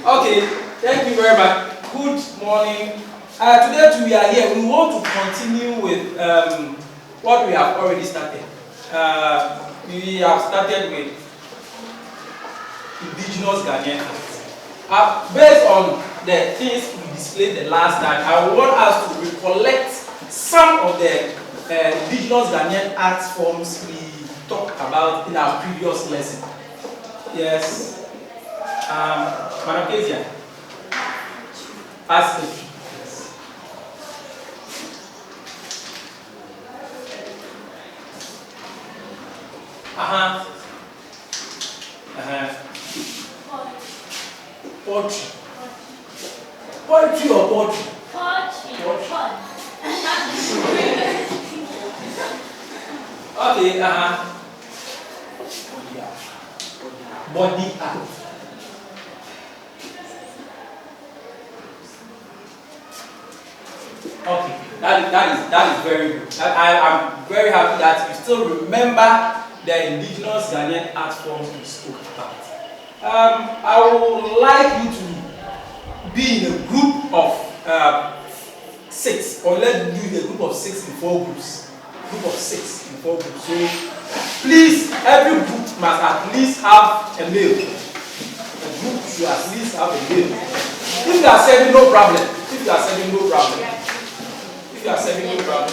Okay, thank you very much. Good morning. Today we are here. We want to continue with what we have already started. We have started with indigenous Ghanaian arts. Based on the things we displayed the last time, I want us to recollect some of the indigenous Ghanaian arts forms we talked about in our previous lesson. Yes. Madam Kezia, pass it. Poetry. Poetry or poetry? Poetry. Okay, body art. Okay, that is very good. I'm very happy that you still remember the indigenous Ghanaian art forms we spoke about. I would like you to be in a group of 6, or let's do a group of 6 in 4 groups. Group of 6 in 4 groups. So please, every group must at least have a male. A group should at least have a male. If you are serving, no problem. If you are serving, no problem. If you are serving, no problem.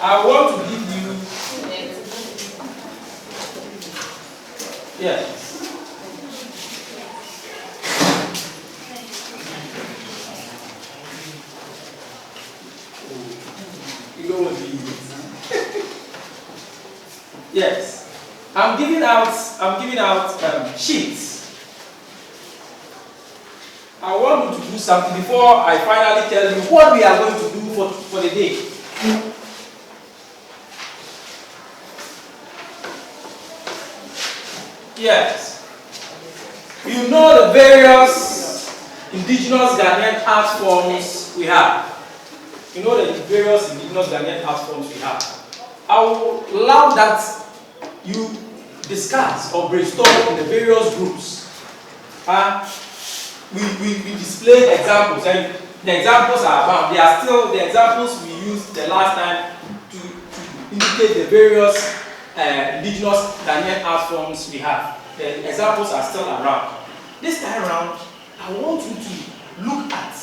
I want to give you. Yes. You don't want to eat it. Yes. I'm giving out sheets. I want you to do something before I finally tell you what we are going to do for the day. Yes. You know the various indigenous Ghanaian art forms we have. You know the various indigenous Ghanaian art forms we have. I would love that you discuss or brainstorm in the various groups. We display examples, and the examples are abound. They are still the examples we used the last time to indicate the various indigenous Ghanaian art forms we have. The examples are still around. This time around, I want you to look at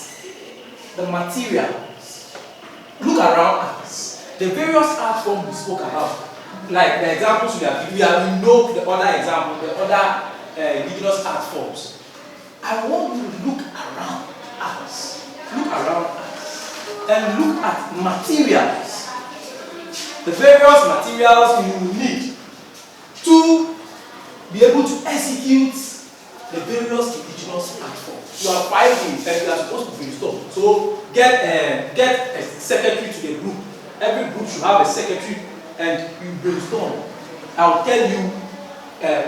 the materials. Look around us. The various art forms we spoke about. Like the examples we know the other examples, the other indigenous art forms. I want you to look around us. Look around us. And look at materials. The various materials you will need to be able to execute the various indigenous art forms. You have 5 things that you are supposed to brainstorm. So get a secretary to the group. Every group should have a secretary, and you brainstorm. I'll tell you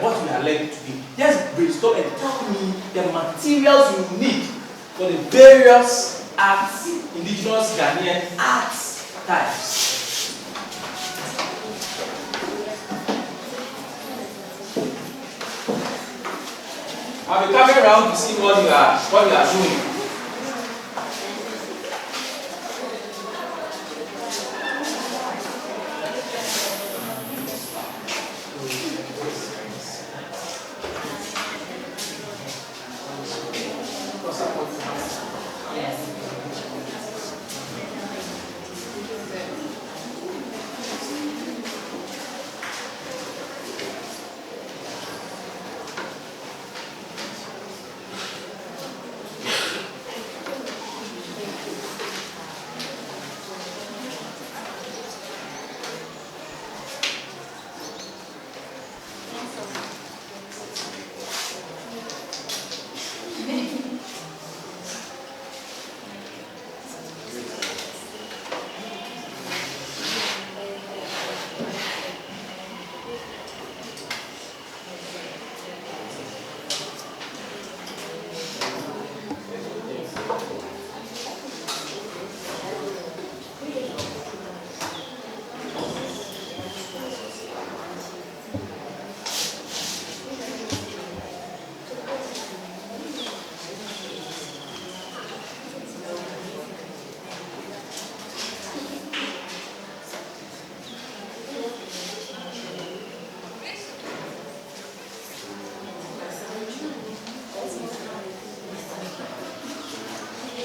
what we are likely to do. Just brainstorm and tell me the materials you need for the various arts, indigenous Ghanaian arts types. I'll be coming around to see what you are doing.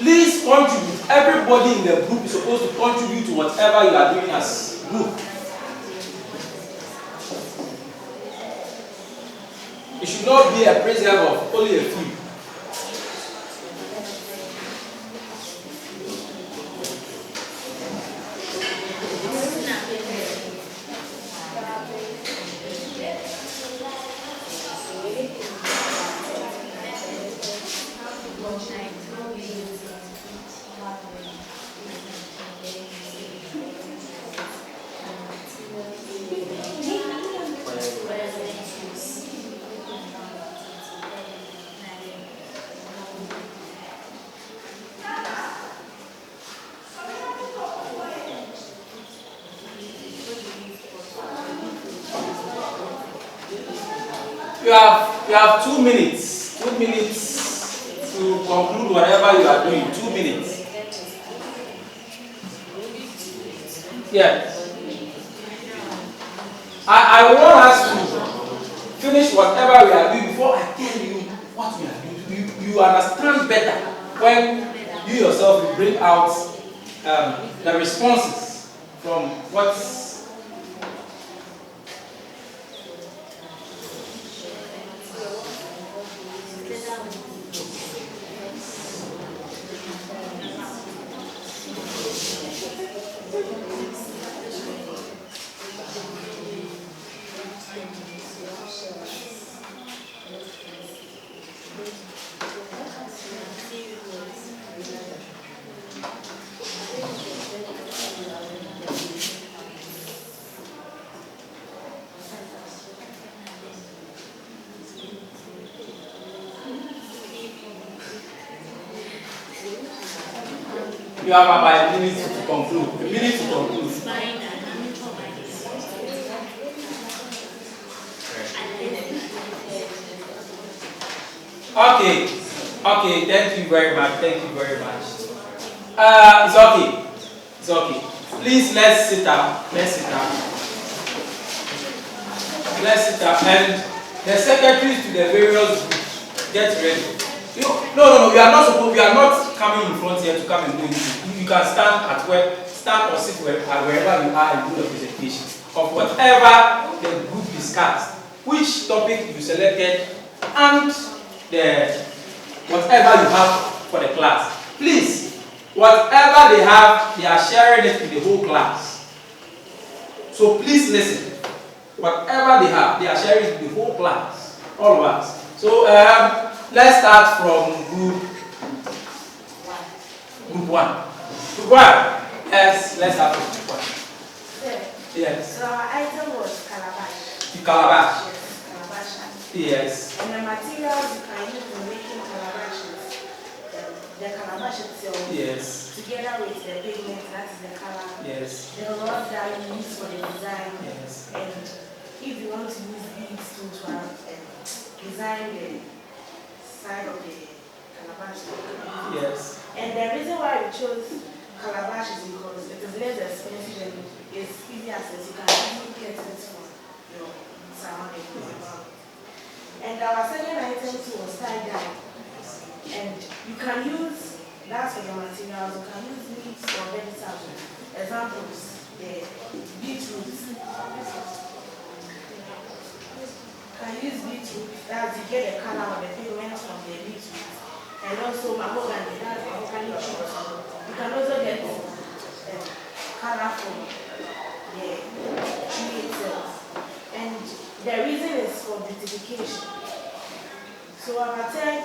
Please contribute. Everybody in the group is supposed to contribute to whatever you are doing as group. It should not be a preserve of only a few. You have 2 minutes. 2 minutes to conclude whatever you are doing. 2 minutes. Yeah. I want us to finish whatever we are doing before I tell you what we are doing. You understand better when you yourself will bring out the responses from what's. You have about a minute to conclude. A minute to conclude. Okay. Okay. Thank you very much. Thank you very much. It's okay. It's okay. Please let's sit up. Let's sit up. Let's sit up. And the secretaries to the various groups, get ready. No. We are not supposed. We are not coming in front here to come and do anything. You can stand at where, stand or sit wherever you are and do the presentation of whatever the group discussed, which topic you selected, and whatever you have for the class. Please, whatever they have, they are sharing it with the whole class. So please listen. Whatever they have, they are sharing it with the whole class, all of us. So let's start from group 1. Group 1. Yes, let's start from group 1. Yes. So our item was calabash. The calabash. Yes, calabash. Yes. And the materials you can use in making calabashes, the calabash itself, yes, together with the pigment, that is the color, yes, the rod that you use for the design, yes, and if you want to use beads to design the side of the calabash. yes. And the reason why we chose calabash is because it is less expensive and it's easy access. You can easily get it from your surrounding. And our second item too was tie-dye. And you can use, that's for the materials, you can use meat or vegetables. Examples, the beetroot. You can use beetroot, that's you get the color of the pigment from the beetroot. And also mahogany, that's mahogany trees. You can also get color from the tree itself. And the reason is for beautification. So our third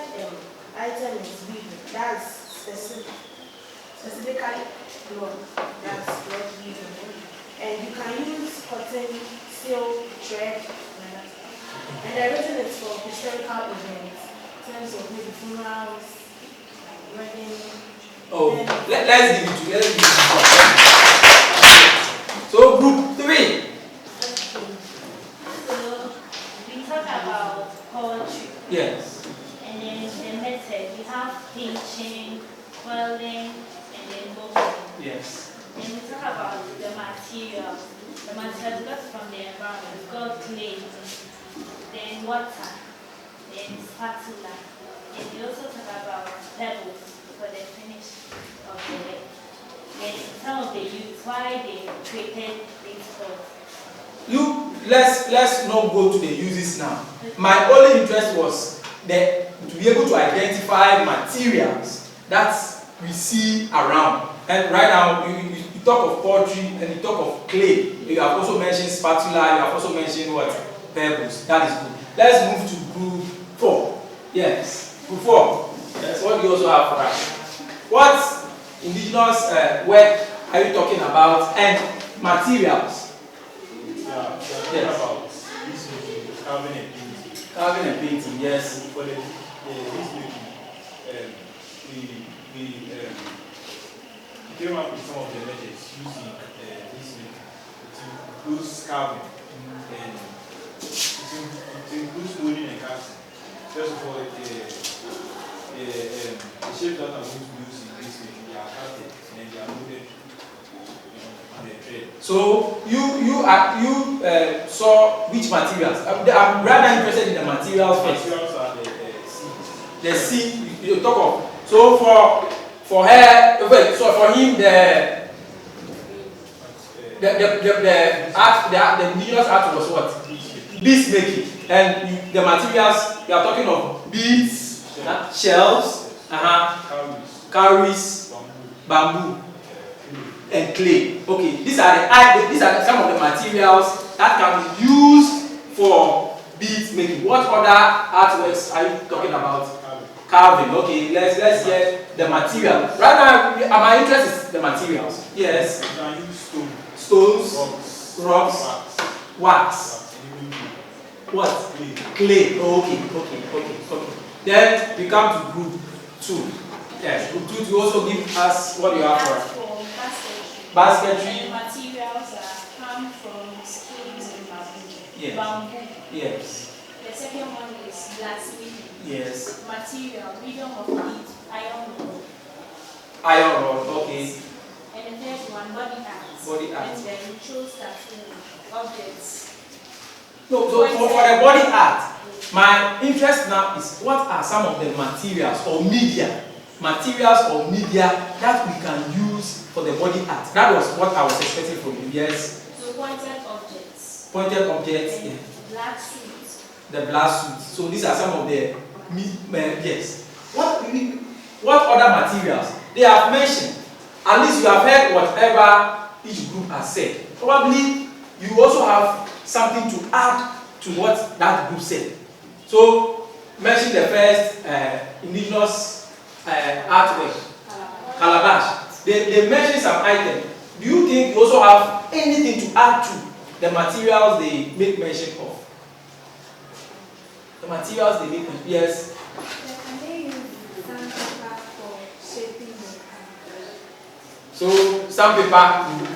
item is bead. That's specifically cloth. That's cloth weaving. And you can use cotton, silk, thread. And the reason is for historical events. In terms of maybe funerals, wedding. Oh, let's give it to you. So group 3. Okay. So we talk about poetry. Yes. And then the method, we have painting, quelling, and then molding. Yes. Then we talk about the material. The material we got from the environment. We got clay, then water, then spatula. And we also talk about pebbles. for the finish of the leg. Then some of the use why they created these clothes. Let's not go to the uses now. My only interest was to be able to identify materials that we see around. And right now, you talk of pottery and you talk of clay. You have also mentioned spatula. You have also mentioned what? Pebbles. That is good. Let's move to group 4. Yes, group 4. Yes. What do you also have for us? What indigenous work are you talking about and materials? Yes. About this carving and painting. Carving and painting, yes. For this making, we came up with some of the methods using this making. It includes carving and it includes molding and casting. First of all, the shape that I'm going to use in this making, they are casted and they are molded. So you saw which materials? I'm rather interested in the materials first. Materials are the seed you talk of. So for her, wait. So for him, the indigenous art was what? Beads making, and the materials you are talking of beads, shells, cowries, bamboo. And clay. Okay, these are some of the materials that can be used for bead making. What other artworks are you talking about? Carving. Okay, let's get the material. Right now, my interest is the materials. Yes. You can use stones, rocks, wax. What? Clay. Okay. Then we come to group 2. Yes, group 2 to also give us what you have for us. Basketry. And materials are come from skins and bamboo. Yes. Bamboo. Yes. The second one is blacksmithing. Yes. Material, medium of heat, iron rod. Iron rod, okay. And the third one, body art. Body art. And then we chose tattoo objects. No, so for the body art, my interest now is what are some of the materials or media that we can use for the body art. That was what I was expecting from you. Yes. So pointed objects. Pointed objects. And Yeah. black suits. The black suits. So these are some of the yes. What other materials they have mentioned? At least you have heard whatever each group has said. Probably you also have something to add to what that group said. So mention the first indigenous artwork, calabash. They mentioned some items. Do you think you also have anything to add to the materials they make mention of? The materials they make mention, yes. Can they use sandpaper for shaping the hand? So sandpaper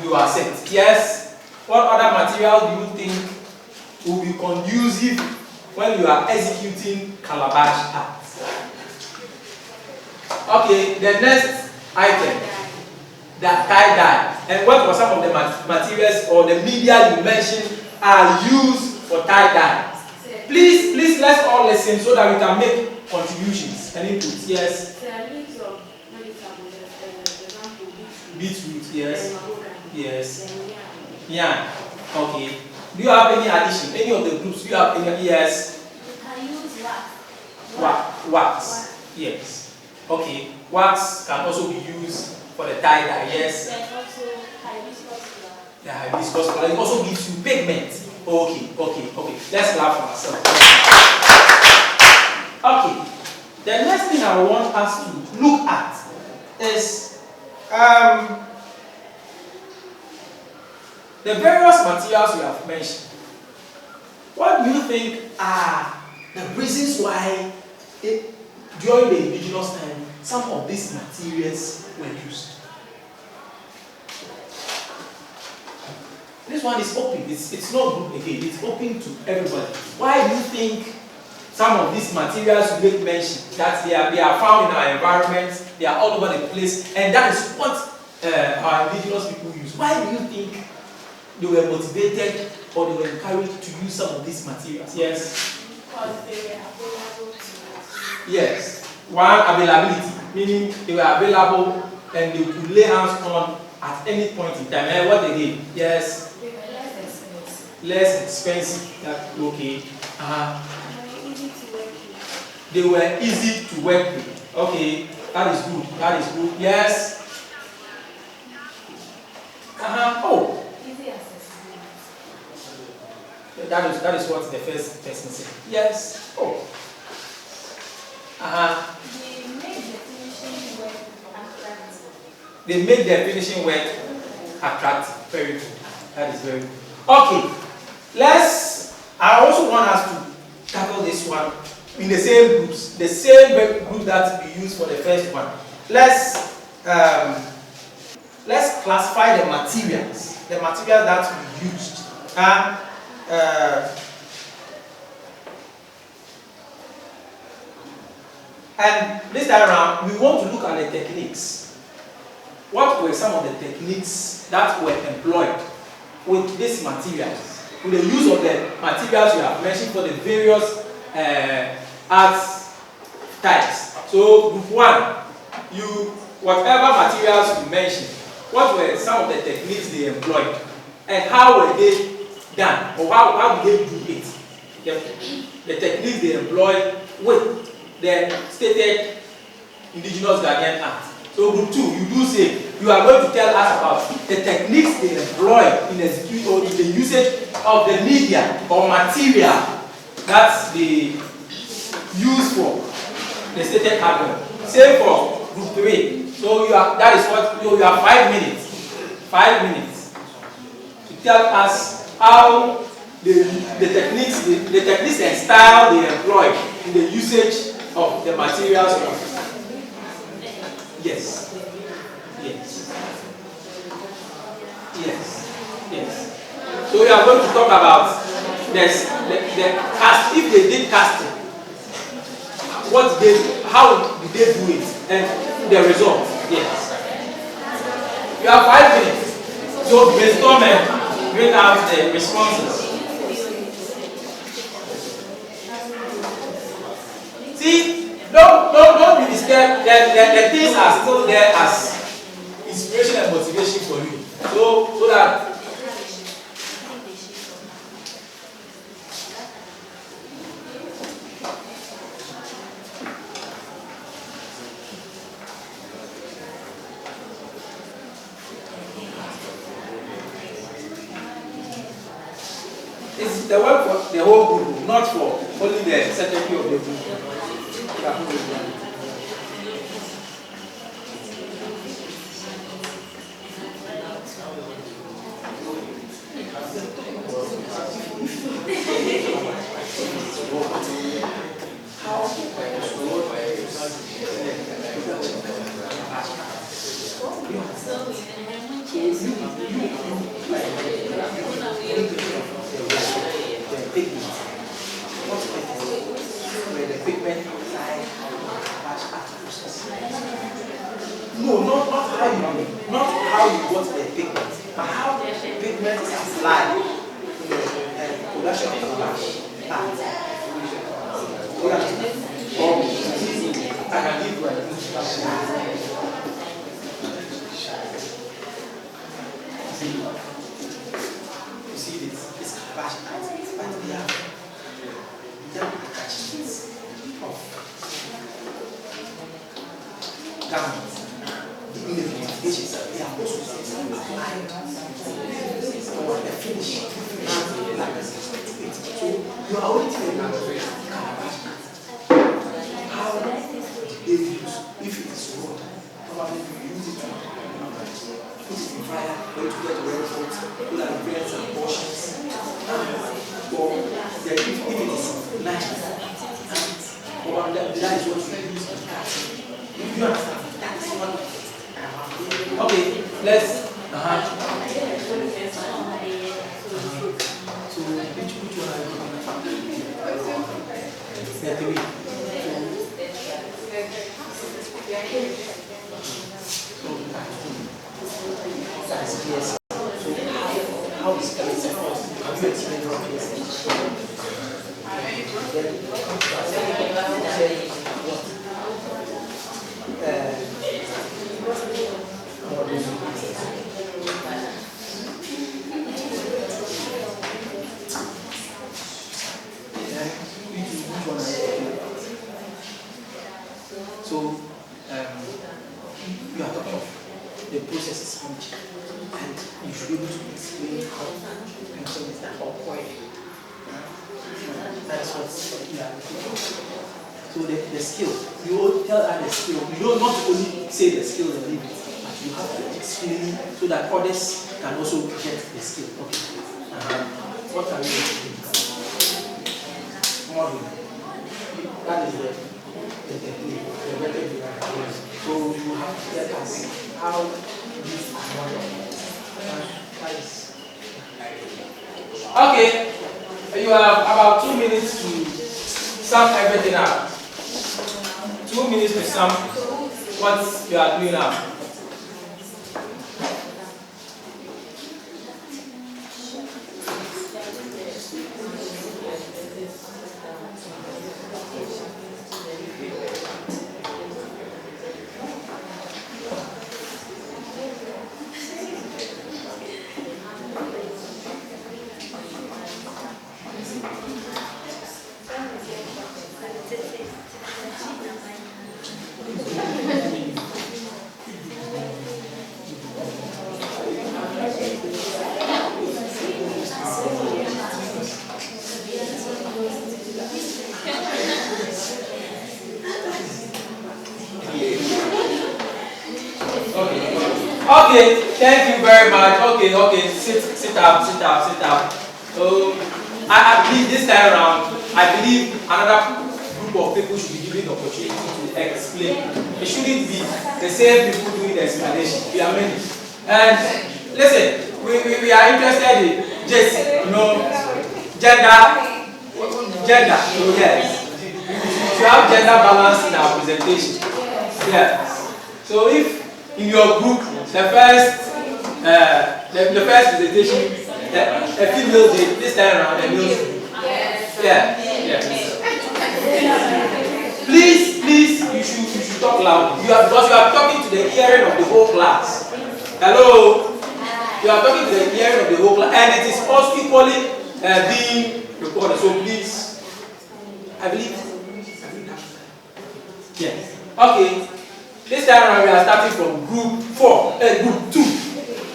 you accept. Yes. What other material do you think will be conducive when you are executing calabash art? Okay, the next item, the tie-dye. And what were some of the materials or the media you mentioned are used for tie-dye? Please, let's all listen so that we can make contributions and inputs. Yes. Leaves of vegetables, example, Beetroot, yes. Yes. Yeah. Okay. Do you have any addition? Any of the groups? Do you have any? Yes. I use wax. Wax. Yes. Okay. Wax can also be used for the tie-dye. Yes. And also hibiscus flower. The hibiscus flower. It also gives you pigment. Okay. Let's clap for ourselves. Okay. The next thing I want us to look at is the various materials we have mentioned. What do you think are the reasons why during the indigenous time some of these materials were used? This one is open. It's not group again. It's open to everybody. Why do you think some of these materials we make mention that they are found in our environment, they are all over the place, and that is what our indigenous people use? Why do you think they were motivated or they were encouraged to use some of these materials? Yes. Because they were available to us. Yes. One, availability. meaning they were available and they could lay hands on at any point in time. And what they did? Yes. They were less expensive. Less expensive. That, okay. Easy to work with. They were easy to work with. Okay. That is good. That is good. Yes. Oh. Easy accessibility. That is what the first person said. Yes. Oh. They make the finishing work attractive. They make their finishing work attractive. Very good. That is very good. Okay. I also want us to tackle this one in the same groups, the same group that we used for the first one. Let's classify the materials that we used. And this time around, we want to look at the techniques. What were some of the techniques that were employed with these materials? With the use of the materials you have mentioned for the various art types. So, group one, whatever materials you mentioned, what were some of the techniques they employed? And how were they done? Or how did they do it? The techniques they employed with the stated indigenous Ghanaian art. So group 2, you do say you are going to tell us about the techniques they employ in executing or in the usage of the media or material that they use for the stated artwork. Same for group 3. So you have 5 minutes. 5 minutes to tell us how the techniques and style they employ in the usage of the materials. Yes. So we are going to talk about the cast. If they did casting, how did they do it, and the result. Yes. You have 5 minutes. So brainstorm and bring out the responses. See, don't be disturbed. The things are still there as inspiration and motivation for you. So that it's the work for the whole group, not for only the secretary of the group. No, not how you got the pigment, but how the pigment is applied in the production of the art. I can give you an you see this calabash art, but we have attachments of garments. In the which they are also applied for the finish. So you are only telling how they use, if it is wood, probably you use it to put it in fire, going to get red hot, put out breads and portions. Or if it is knife, or that is what you use to cut. If you understand, that is what. Okay, let's. So which one are you looking at? The 3. Yes. So how is it? Have you explained what it is? What? That's what you are looking for. So the skill, you all tell her the skill. You don't not only say the skill and leave it, but you have to explain so that others can also get the skill. Okay. What are you doing? Modeling. That is the technique, the method you are using. So you have to tell us how you model. Okay. You have about 2 minutes to sum everything up. 2 minutes to sum what you are doing now. Okay, thank you very much. Okay, sit up. So, I believe this time around, I believe another group of people should be given the opportunity to explain. It shouldn't be the same people doing the explanation. We are many. And listen, we are interested in just, gender. So yes, to have gender balance in our presentation. Yeah. So if in your group, the first presentation, a female did this time around, the male should. Yeah. Please, you should talk loud. Because you are talking to the hearing of the whole class. Hello. You are talking to the hearing of the whole class, and it is also equally being recorded. So please, I believe. Yes. Okay. This time around we are starting from group 4, group 2.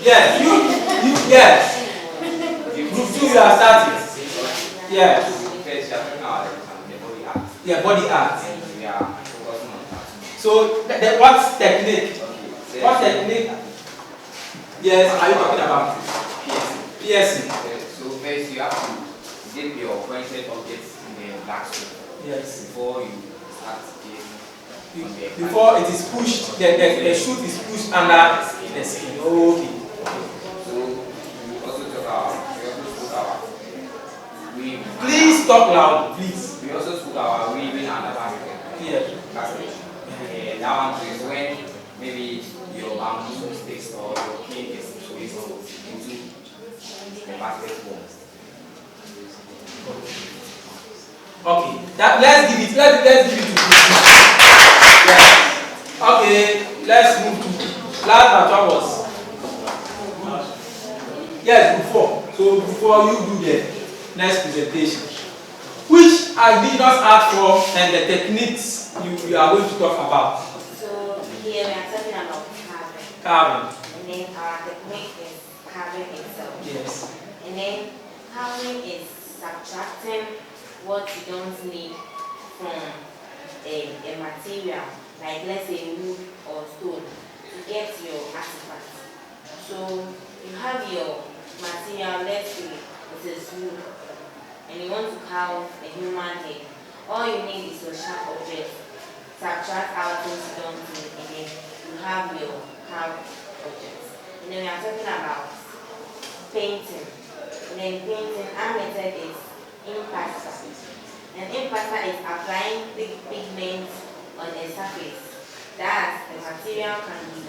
Yes, you yes. Group 2 you are starting. Yes. Yeah, body art. So what technique? What technique? Yes, are you talking about? Piercing. So first you have to dip your pointed objects in the black stone. Yes. Before you start piercing. Before it is pushed, the shoot is pushed under the skin. Okay. So we also spoke our weave. Please talk loud, please. We also spoke our weaving and the basket. Yeah. That one is when maybe your bamboo sticks or your cane is placed into the basket form. Okay. Let's give it to you. Yeah. Okay, let's move to last but was. Yes, before. So before you do the next presentation, which I did not ask for, and the techniques you are going to talk about. So here we are talking about carving. Carving. And then our technique is carving itself. Yes. And then carving is subtracting what you don't need from a material, like let's say wood or stone, to get your artifact. So you have your material, let's say it is wood, and you want to carve a human head. All you need is your sharp object. Subtract out things you don't need, and then you have your carved objects. And then we are talking about painting. And then painting, our method is impasta. And impasta is applying pigment on a surface. That the material can be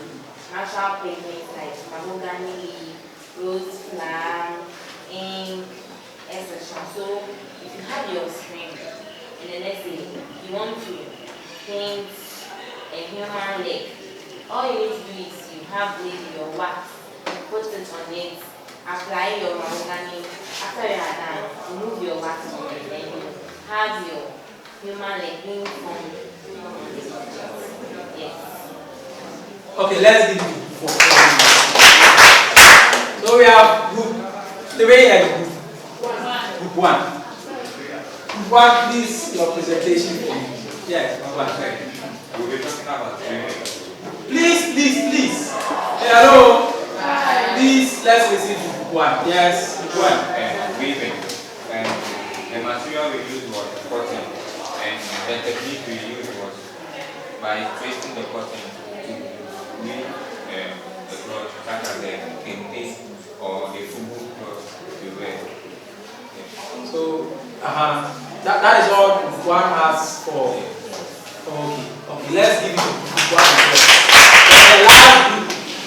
natural pigments like mahogany, rose flower, ink, etc. So if you have your screen, and then let's say you want to paint a human leg, all you need to do is you have your wax, put it on it, apply your mahogany. After you are done, remove your wax on it, and you have your human leg being formed on this object. Yes. Okay, let's give it 4. So we have group 3 and group 1. Group What is your presentation for me? Yes, We'll be talking about Please. Hello. Please, let's listen to one. Yes, one. Weaving. The material we used was cotton, and the technique we used was by tracing the cotton to weave the cloth, such as the kente or the fubu cloth we wear. So, that is all one has for. Okay. Let's give it one.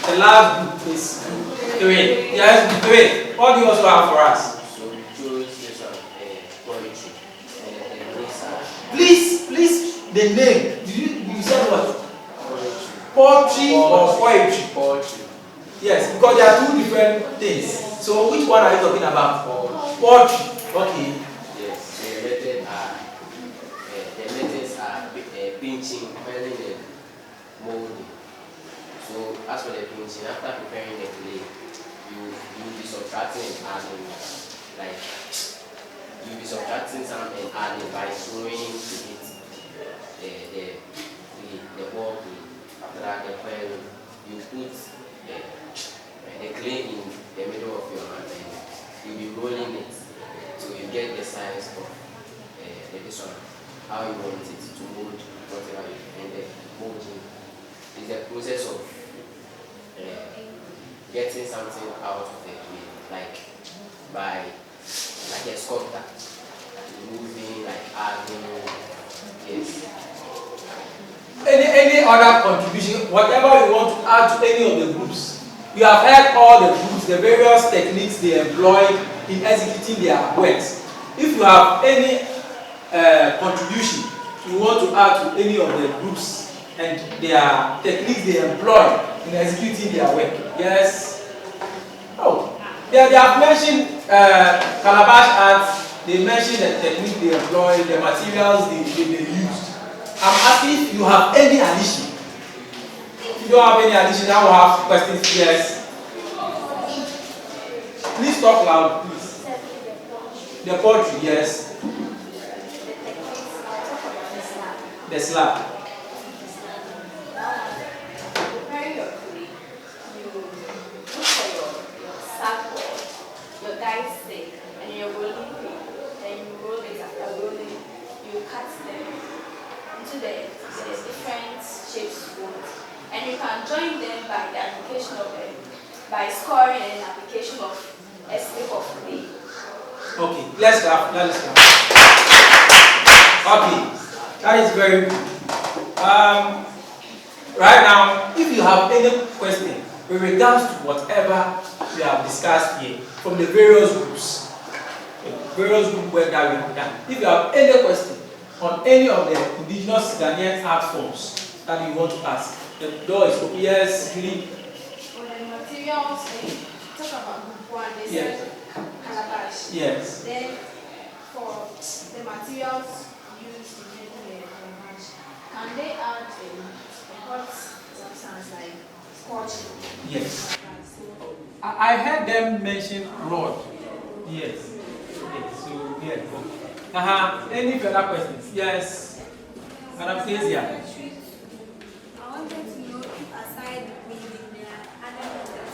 The last group is 3. Yes, 3. What do you also have for us? So we chose this one, poetry. Please, the name. You said what? Poetry. Poetry or poetry? Poetry. Yes, because there are 2 different things. So which one are you talking about? Poetry. Okay. Yes. So the methods are pinching, filing, and molding. So as for the pinching, after preparing the clay, you will be subtracting and adding, like you'll be subtracting some and adding by throwing to it the ball clay. After that, the filing, you put the clay in the middle of your hand and you'll be rolling it so you get the size of this one, how you want it to mold whatever you, and the molding is the process of getting something out of the clay, like by a sculptor, moving, like adding, yes. Any other contribution, whatever you want to add to any of the groups. You have heard all the groups, the various techniques they employ in executing their works. If you have any contribution you want to add to any of the groups and their techniques they employ in executing their work, yes? Oh, they have mentioned Calabash art, they mentioned the technique they employ, the materials they used. I'm asking if you have any addition. If you don't have any addition, I will have questions. Yes. Please talk loud, please. The poetry, yes. The slab. Preparing your clay, you look for your sackboard, your guide stick, and your rolling pin. Then you roll it. After rolling, you cut them into the different shapes you want. And you can join them by the application of by scoring an application of a slip of clay. Okay, let's clap. Okay, that is very good. Right now, if you have any question with regards to whatever we have discussed here from the various groups, work that we have done, if you have any question on any of the indigenous Ghanaian art forms that you want to ask, the door is open. Yes, really. On the materials, talk about group 1, they said calabash. Yes. Then for the materials used to make the calabash, can they add a hot substance like scotch? Yes. I heard them mention rod. Yes. So yes. Any further questions? Yes. Madam Kezia. I wanted to know if aside weaving there are other methods.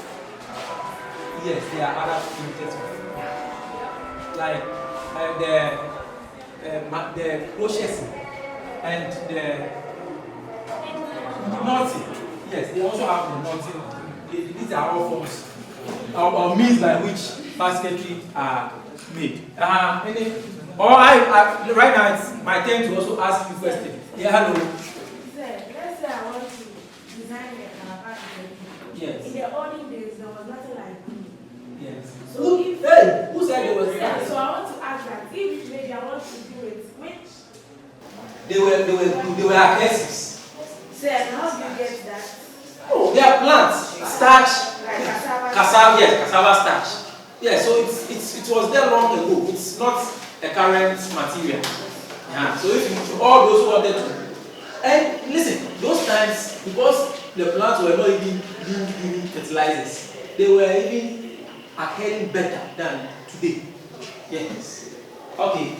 Yes, there are other methods. Like the processing and the knotting. Yes, they also have the knotting. These are all forms or means by which basketry are made. Right now it's my turn to also ask you questions. Yeah, hello. Let's say I want to design a calabash. Yes. In the olden days, there was nothing like glue. Yes. So Who said there was? yeah, so I want to ask that if maybe I want to do it, which They were adhesives. said how do you get that? Oh, they are plants, starch, Like cassava. cassava starch. Yeah, so it was there long ago. It's not a current material. Yeah. So if you, all those who wanted to, and listen, those times because the plants were not even using fertilizers, they were even adhering better than today. Yes. Okay.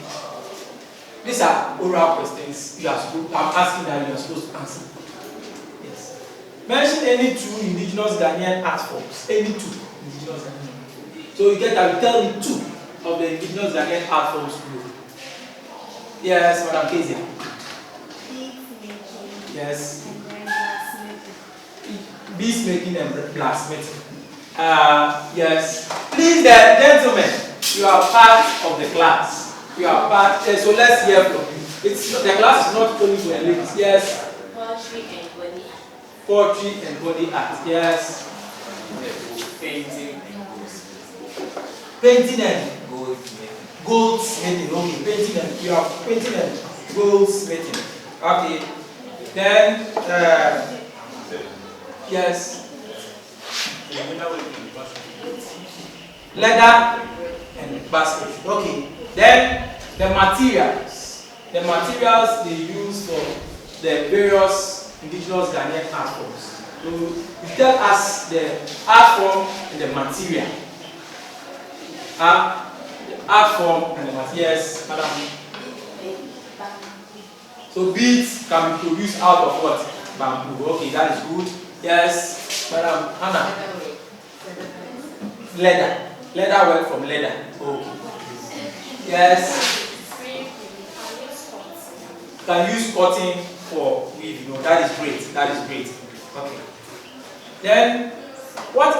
These are oral questions I'm asking that you are supposed to answer. Yes. Mention any 2 indigenous Ghanaian art forms. Any 2 indigenous Ghanaian art forms. So you get that, you tell me 2 of the indigenous Ghanaian art forms. Yes, Madam Kezia. Yes. Beads making and blacksmithing. Yes. Please, gentlemen, you are part of the class. You are part. So let's hear from you. The class is not only for ladies. Yes. Poetry and body art. Poetry and body art. Yes. Painting and goldsmithing. Painting and Goldsmithing. goldsmithing. Okay. Painting and you are painting and goldsmithing. Okay. Then yes. Leather and basket. Okay. Then the materials they use for the various indigenous Ghanaian art forms. So you tell us the art form and the material. The art form and the materials, madam. So beads can be produced out of what? Bamboo. Okay, that is good. Yes, madam Hannah. Leather work from leather. Okay. Yes. Can use cotton for weave. That is great. That is great. Okay. Then what?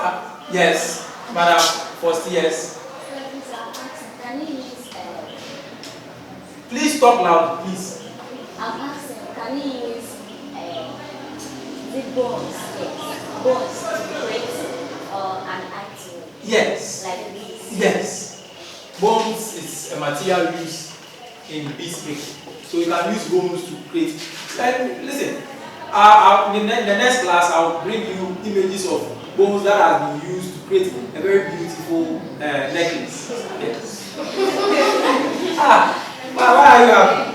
Yes, madam. First, yes. Please talk loud, please. I'm asking, can you use the bones to create an item? Yes. Like this? Yes. Bones is a material used in bead making. So you can use bones to create. Listen, in the next class, I'll bring you images of bones that have been used to create a very beautiful necklace. Yes. Why are you happy?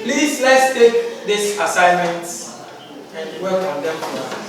Please, let's take this assignment and work on them for us.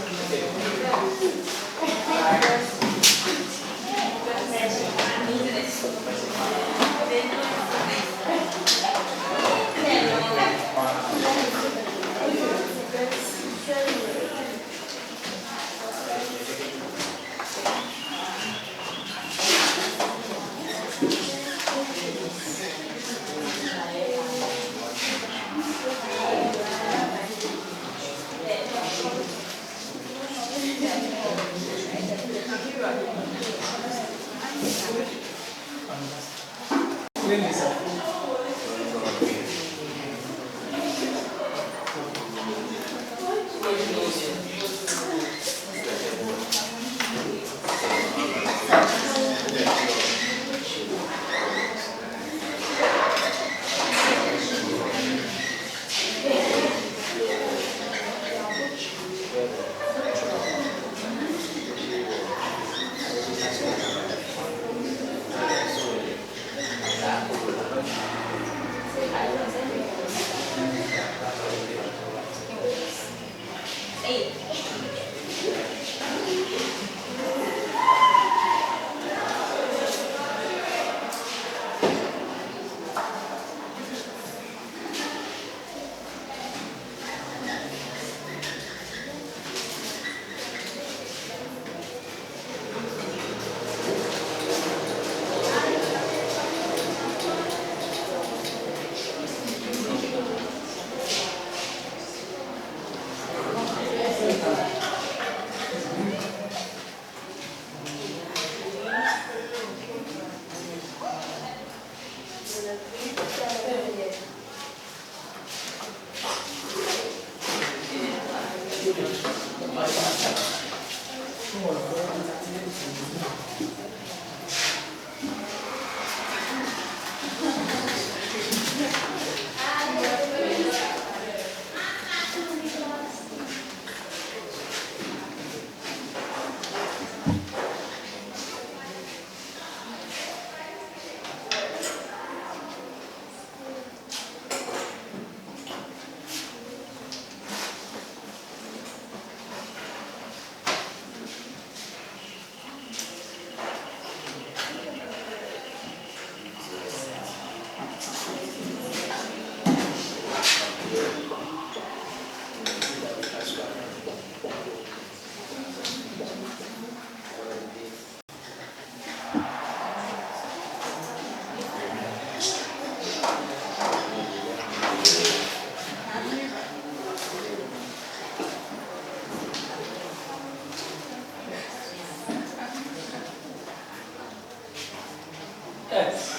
Yes.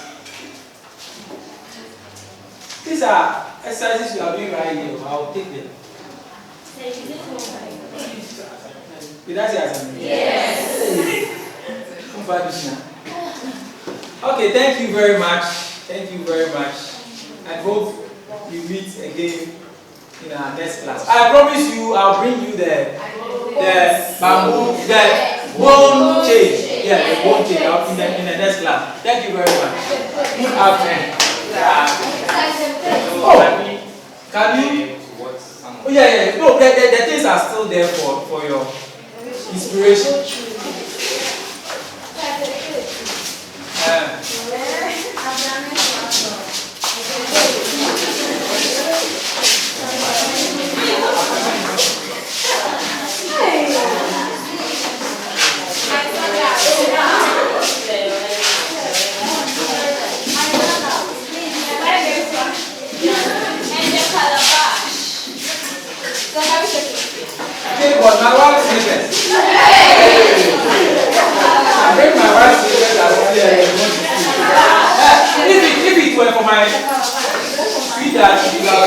These are exercises you are doing right here. I'll take them. Did I say assignment? Yes. Okay, thank you very much. Thank you very much. I hope you meet again in our next class. I promise you, I'll bring you the bamboo, the bone change. Yeah, the bone change out in the next class. Thank you very much. Good afternoon. Oh, can you? Oh yeah. No, the things are still there for your inspiration. Okay, but my wife slippers. I bring my wife's slippers as well. If it were for my sweetheart, she would have